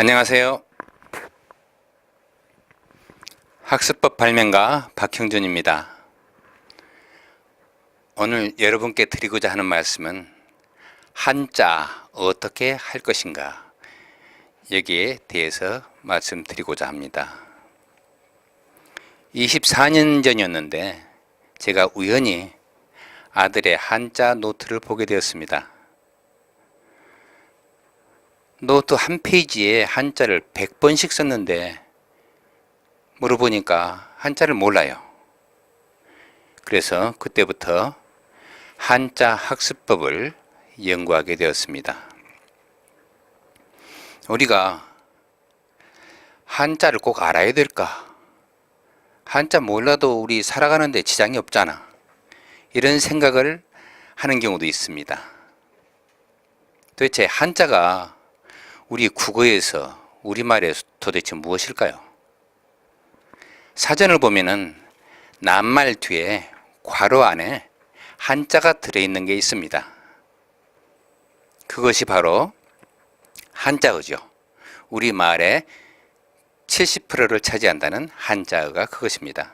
안녕하세요. 학습법 발명가 박형준입니다. 오늘 여러분께 드리고자 하는 말씀은 한자 어떻게 할 것인가, 여기에 대해서 말씀드리고자 합니다. 24년 전이었는데 제가 우연히 아들의 한자 노트를 보게 되었습니다. 노트 한 페이지에 한자를 100번씩 썼는데 물어보니까 한자를 몰라요. 그래서 그때부터 한자 학습법을 연구하게 되었습니다. 우리가 한자를 꼭 알아야 될까? 한자 몰라도 우리 살아가는데 지장이 없잖아. 이런 생각을 하는 경우도 있습니다. 도대체 한자가 우리 국어에서, 우리말에 도대체 무엇일까요? 사전을 보면은 낱말 뒤에 괄호 안에 한자가 들어있는 게 있습니다. 그것이 바로 한자어죠. 우리말의 70%를 차지한다는 한자어가 그것입니다.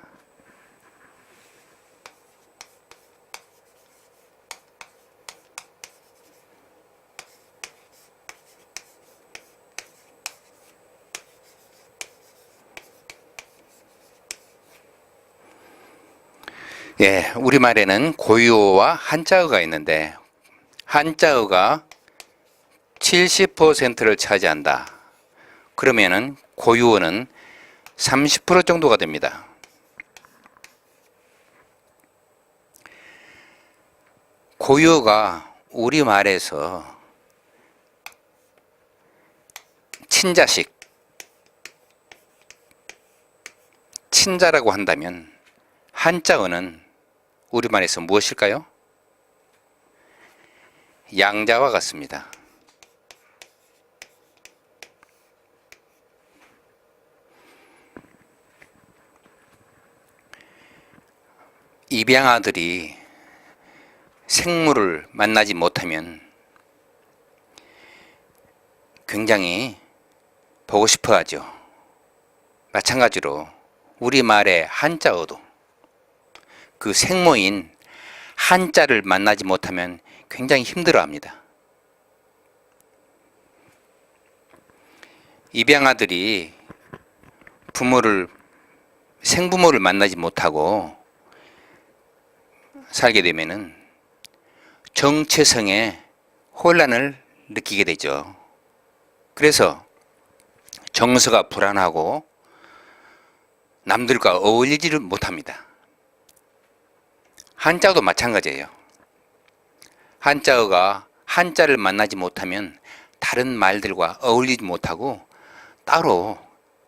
예, 우리말에는 고유어와 한자어가 있는데 한자어가 70%를 차지한다. 그러면은 고유어는 30% 정도가 됩니다. 고유어가 우리말에서 친자식, 친자라고 한다면 한자어는 우리말에서 무엇일까요? 양자와 같습니다. 입양아들이 생물을 만나지 못하면 굉장히 보고 싶어 하죠. 마찬가지로 우리말의 한자어도 그 생모인 한자를 만나지 못하면 굉장히 힘들어합니다. 입양아들이 생부모를 만나지 못하고 살게 되면은 정체성에 혼란을 느끼게 되죠. 그래서 정서가 불안하고 남들과 어울리지를 못합니다. 한자어도 마찬가지예요. 한자어가 한자를 만나지 못하면 다른 말들과 어울리지 못하고 따로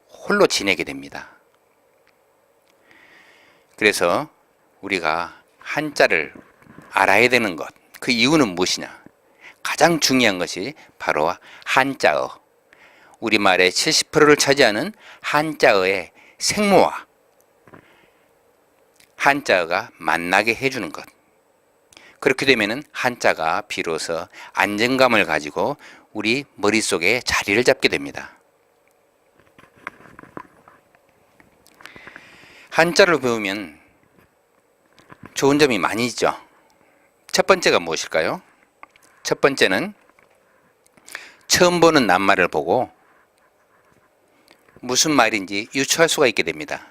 홀로 지내게 됩니다. 그래서 우리가 한자를 알아야 되는 것, 그 이유는 무엇이냐? 가장 중요한 것이 바로 한자어, 우리말의 70%를 차지하는 한자어의 생모와 한자어가 만나게 해주는 것. 그렇게 되면은 한자가 비로소 안정감을 가지고 우리 머릿속에 자리를 잡게 됩니다. 한자를 배우면 좋은 점이 많이 있죠. 첫 번째가 무엇일까요? 첫 번째는 처음 보는 낱말을 보고 무슨 말인지 유추할 수가 있게 됩니다.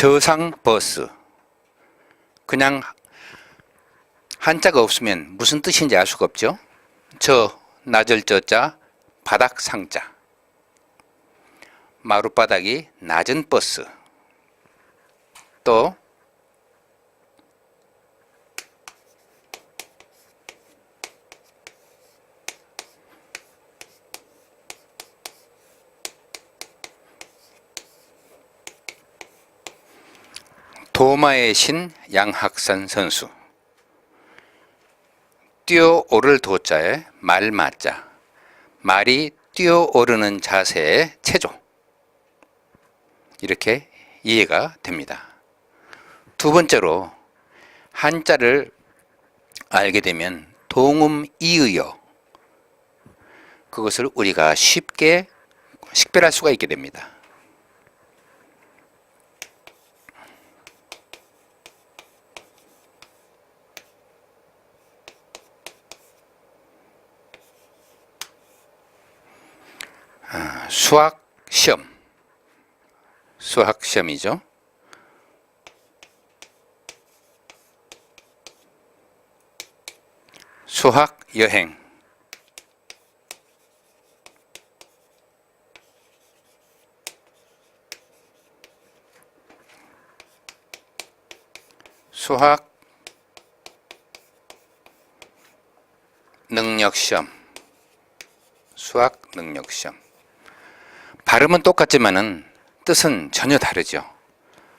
저상버스, 그냥 한자가 없으면 무슨 뜻인지 알 수가 없죠. 낮을 저자, 바닥 상자, 마룻바닥이 낮은 버스, 또 도마의 신 양학산 선수. 뛰어오를 도자에 말 맞자. 말이 뛰어오르는 자세의 체조. 이렇게 이해가 됩니다. 두 번째로 한자를 알게 되면 동음 이의어, 그것을 우리가 쉽게 식별할 수가 있게 됩니다. 수학 시험이죠. 수학 여행, 수학 능력 시험, 수학 능력 시험. 발음은 똑같지만은 뜻은 전혀 다르죠.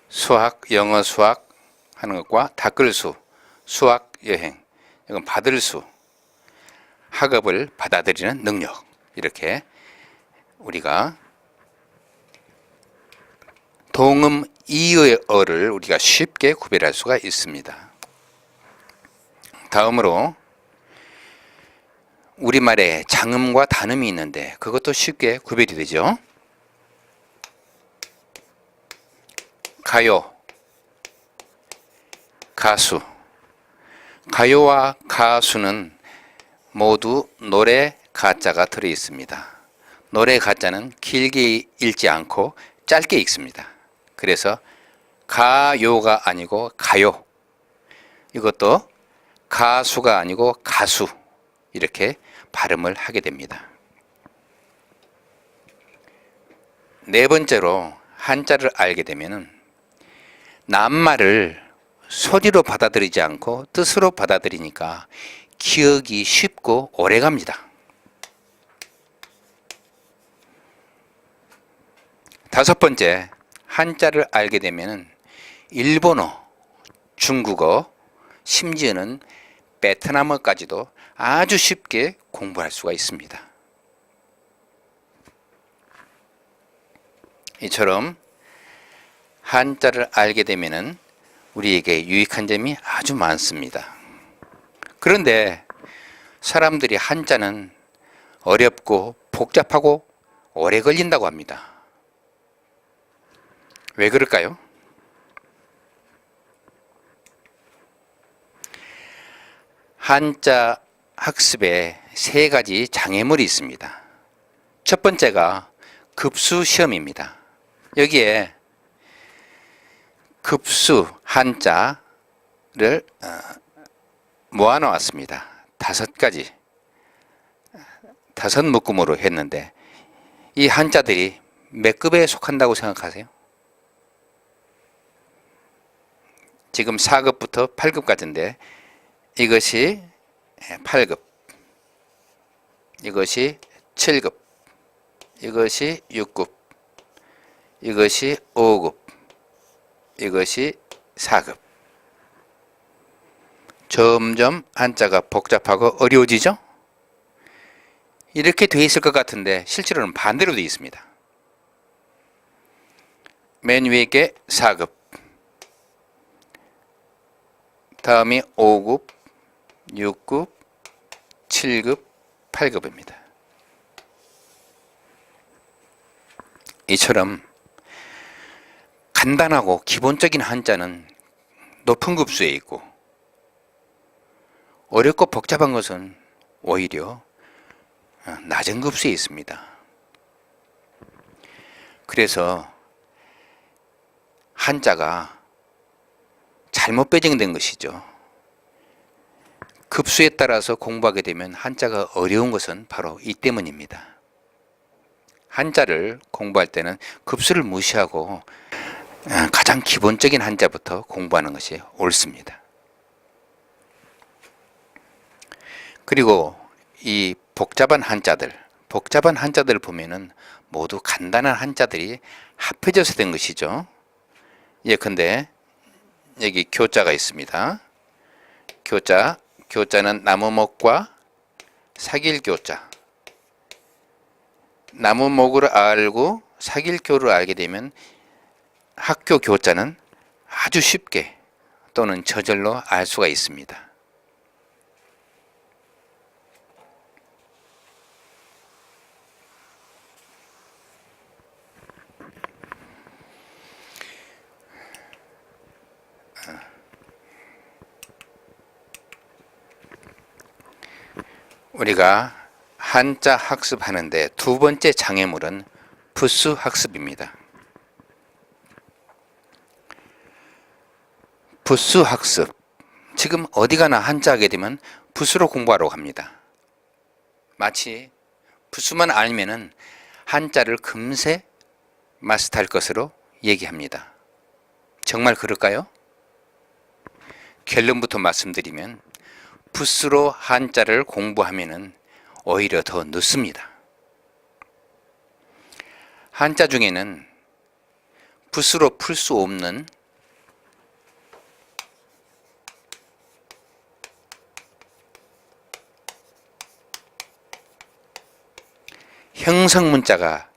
수학, 영어 수학 하는 것과 닦을수, 수학 여행, 이건 받을 수, 학업을 받아들이는 능력. 이렇게 우리가 동음 이의어를 우리가 쉽게 구별할 수가 있습니다. 다음으로 우리말에 장음과 단음이 있는데 그것도 쉽게 구별이 되죠. 가요, 가수. 가요와 가수는 모두 노래 가자가 들어 있습니다. 노래 가자는 길게 읽지 않고 짧게 읽습니다. 그래서 가요가 아니고 가요. 이것도 가수가 아니고 가수. 이렇게 발음을 하게 됩니다. 네 번째로 한자를 알게 되면은 낱말을 소리로 받아들이지 않고 뜻으로 받아들이니까 기억이 쉽고 오래갑니다. 다섯 번째, 한자를 알게 되면은 일본어, 중국어, 심지어는 베트남어까지도 아주 쉽게 공부할 수가 있습니다. 이처럼 한자를 알게 되면은 우리에게 유익한 점이 아주 많습니다. 그런데 사람들이 한자는 어렵고 복잡하고 오래 걸린다고 합니다. 왜 그럴까요? 한자 학습에 세 가지 장애물이 있습니다. 첫 번째가 급수 시험입니다. 여기에 급수 한자를 모아놓았습니다. 다섯 묶음으로 했는데 이 한자들이 몇 급에 속한다고 생각하세요? 지금 4급부터 8급까지인데 이것이 8급, 이것이 7급, 이것이 6급, 이것이 5급, 이것이 4급. 점점 한자가 복잡하고 어려워지죠? 이렇게 돼 있을 것 같은데 실제로는 반대로 돼 있습니다. 맨 위에 게 4급, 다음이 5급, 6급, 7급, 8급입니다. 이처럼 간단하고 기본적인 한자는 높은 급수에 있고 어렵고 복잡한 것은 오히려 낮은 급수에 있습니다. 그래서 한자가 잘못 배정된 것이죠. 급수에 따라서 공부하게 되면 한자가 어려운 것은 바로 이 때문입니다. 한자를 공부할 때는 급수를 무시하고 가장 기본적인 한자부터 공부하는 것이 옳습니다. 그리고 이 복잡한 한자들 보면은 모두 간단한 한자들이 합해져서 된 것이죠. 예컨대 여기 교자가 있습니다. 교자는 나무목과 사길교자, 나무목을 알고 사길교를 알게 되면 학교 교자는 아주 쉽게 또는 저절로 알 수가 있습니다. 우리가 한자 학습하는데 두 번째 장애물은 부수 학습입니다. 부수 학습. 지금 어디 가나 한자 하게 되면 부수로 공부하러 갑니다. 마치 부수만 알면은 한자를 금세 마스터할 것으로 얘기합니다. 정말 그럴까요? 결론부터 말씀드리면 부수로 한자를 공부하면은 오히려 더 늦습니다. 한자 중에는 부수로 풀 수 없는 형성문자가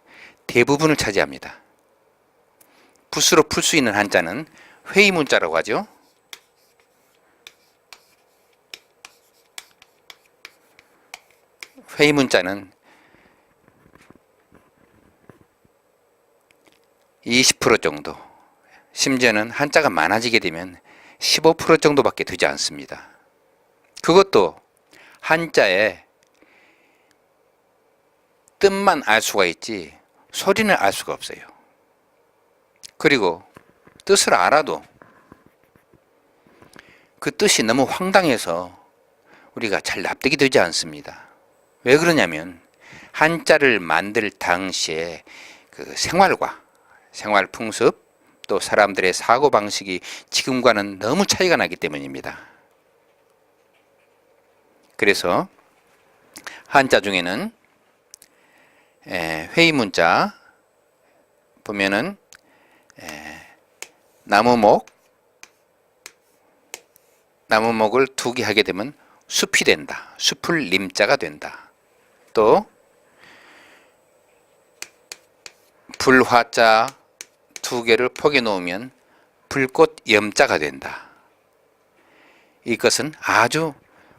대부분을 차지합니다. 부수로 풀 수 있는 한자는 회의문자라고 하죠. 회의문자는 20% 정도, 심지어는 한자가 많아지게 되면 15% 정도밖에 되지 않습니다. 그것도 한자의 뜻만 알 수가 있지 소리는 알 수가 없어요. 그리고 뜻을 알아도 그 뜻이 너무 황당해서 우리가 잘 납득이 되지 않습니다. 왜 그러냐면 한자를 만들 당시에 그 생활과 생활 풍습 또 사람들의 사고방식이 지금과는 너무 차이가 나기 때문입니다. 그래서 한자 중에는 회의문자 보면은 나무목을 두 개 하게 되면 숲이 된다. 숲을 림자가 된다. 또 불화자 두 개를 포개 놓으면 불꽃 염자가 된다. 이것은 아주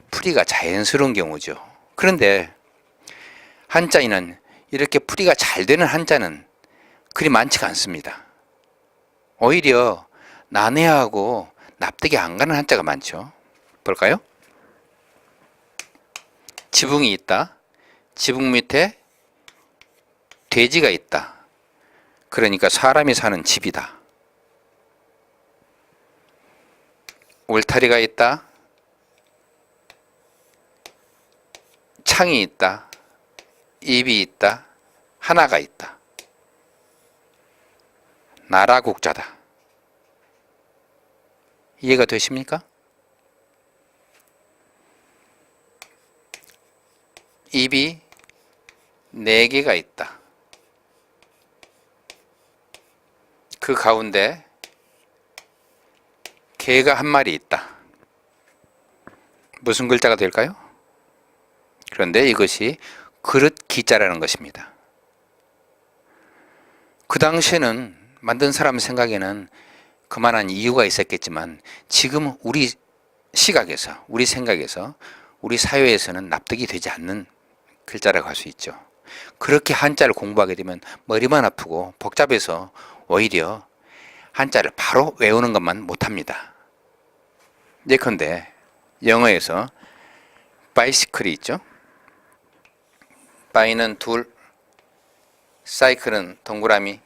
풀이가 자연스러운 경우죠. 그런데 한자에는 이렇게 풀이가 잘 되는 한자는 그리 많지가 않습니다. 오히려 난해하고 납득이 안 가는 한자가 많죠. 볼까요? 지붕이 있다. 지붕 밑에 돼지가 있다. 그러니까 사람이 사는 집이다. 울타리가 있다. 창이 있다. 입이 있다. 하나가 있다. 나라국자다. 이해가 되십니까? 입이 4개가 있다. 그 가운데 개가 한 마리 있다. 무슨 글자가 될까요? 그런데 이것이 그릇 기자라는 것입니다. 그 당시에는 만든 사람 생각에는 그만한 이유가 있었겠지만 지금 우리 시각에서, 우리 생각에서, 우리 사회에서는 납득이 되지 않는 글자라고 할 수 있죠. 그렇게 한자를 공부하게 되면 머리만 아프고 복잡해서 오히려 한자를 바로 외우는 것만 못합니다. 예컨대 영어에서 바이시클이 있죠. 바이는 둘, 사이클은 동그라미,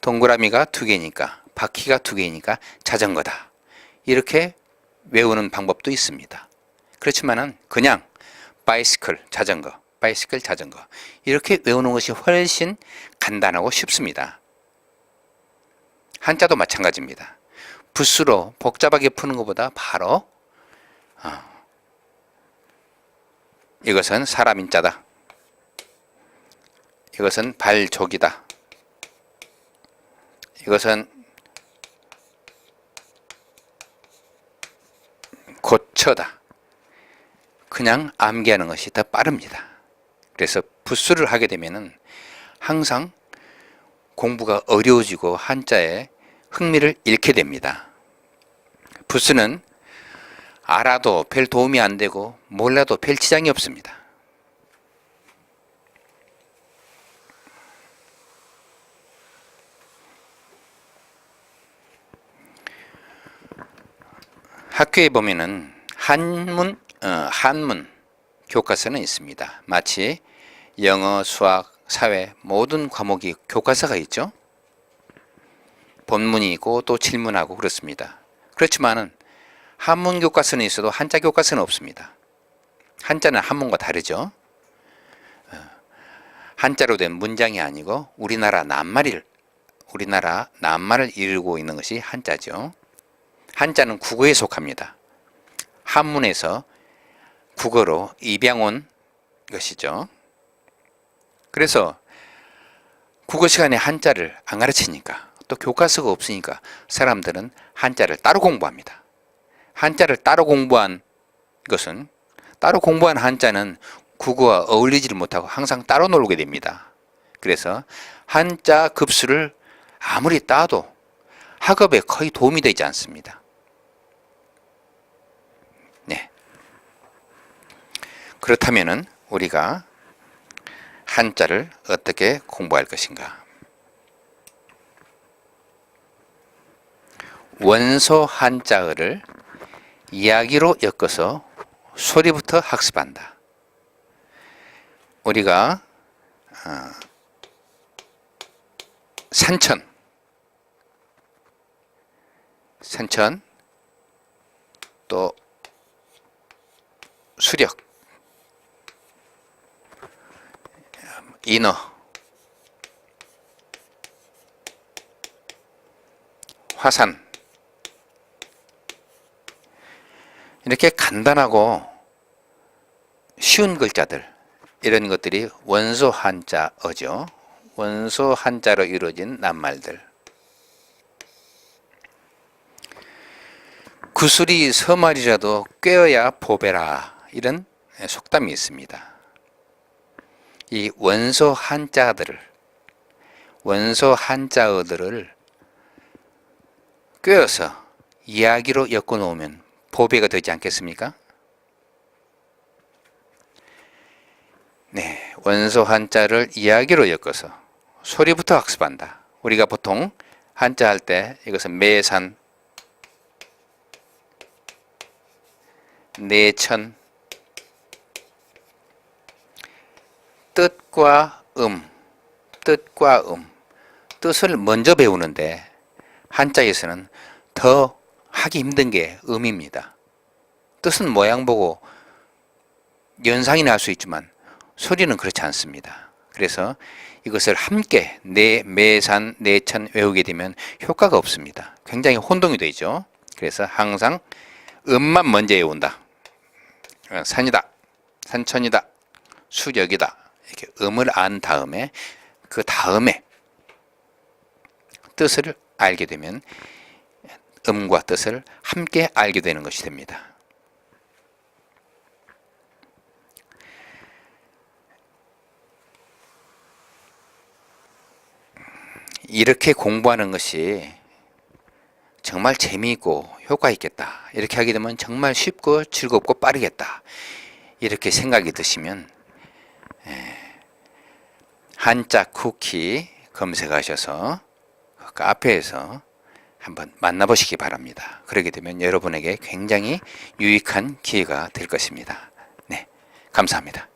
동그라미가 2개니까 바퀴가 2개니까 자전거다. 이렇게 외우는 방법도 있습니다. 그렇지만은 그냥 바이시클 자전거, 바이시클 자전거 이렇게 외우는 것이 훨씬 간단하고 쉽습니다. 한자도 마찬가지입니다. 붓으로 복잡하게 푸는 것보다 바로 이것은 사람 인자다. 이것은 발족이다. 이것은 고처다. 그냥 암기하는 것이 더 빠릅니다. 그래서 붓수를 하게 되면은 항상 공부가 어려워지고 한자에 흥미를 잃게 됩니다. 부수는 알아도 별 도움이 안 되고 몰라도 별 지장이 없습니다. 학교에 보면은 한문 교과서는 있습니다. 마치 영어, 수학, 사회 모든 과목이 교과서가 있죠. 본문이 있고 또 질문하고 그렇습니다. 그렇지만은 한문 교과서는 있어도 한자 교과서는 없습니다. 한자는 한문과 다르죠. 한자로 된 문장이 아니고 우리나라 낱말을 이루고 있는 것이 한자죠. 한자는 국어에 속합니다. 한문에서 국어로 입양온 것이죠. 그래서 국어 시간에 한자를 안 가르치니까 또 교과서가 없으니까 사람들은 한자를 따로 공부합니다. 한자를 따로 공부한 한자는 국어와 어울리지를 못하고 항상 따로 놀게 됩니다. 그래서 한자 급수를 아무리 따도 학업에 거의 도움이 되지 않습니다. 네. 그렇다면은 우리가 한자를 어떻게 공부할 것인가? 원소 한자어를 이야기로 엮어서 소리부터 학습한다. 우리가 산천, 또 수력, 인어, 화산, 이렇게 간단하고 쉬운 글자들, 이런 것들이 원소 한자어죠. 원소 한자로 이루어진 낱말들. 구슬이 서말이라도 꿰어야 보배라, 이런 속담이 있습니다. 이 원소 한자어들을 꿰어서 이야기로 엮어 놓으면 보배가 되지 않겠습니까? 네, 원소 한자를 이야기로 엮어서 소리부터 학습한다. 우리가 보통 한자 할 때 이것은 매산, 내천, 뜻과 뜻을 먼저 배우는데 한자에서는 더 하기 힘든 게 음입니다. 뜻은 모양 보고 연상이 날 수 있지만 소리는 그렇지 않습니다. 그래서 이것을 함께 매산, 내천 외우게 되면 효과가 없습니다. 굉장히 혼동이 되죠. 그래서 항상 음만 먼저 외운다. 산이다, 산천이다, 수력이다, 이렇게 음을 안 다음에 그 다음에 뜻을 알게 되면 음과 뜻을 함께 알게 되는 것이 됩니다. 이렇게 공부하는 것이 정말 재미있고 효과 있겠다, 이렇게 하게 되면 정말 쉽고 즐겁고 빠르겠다, 이렇게 생각이 드시면 한자 쿠키 검색하셔서 그 카페에서 한번 만나보시기 바랍니다. 그렇게 되면 여러분에게 굉장히 유익한 기회가 될 것입니다. 네, 감사합니다.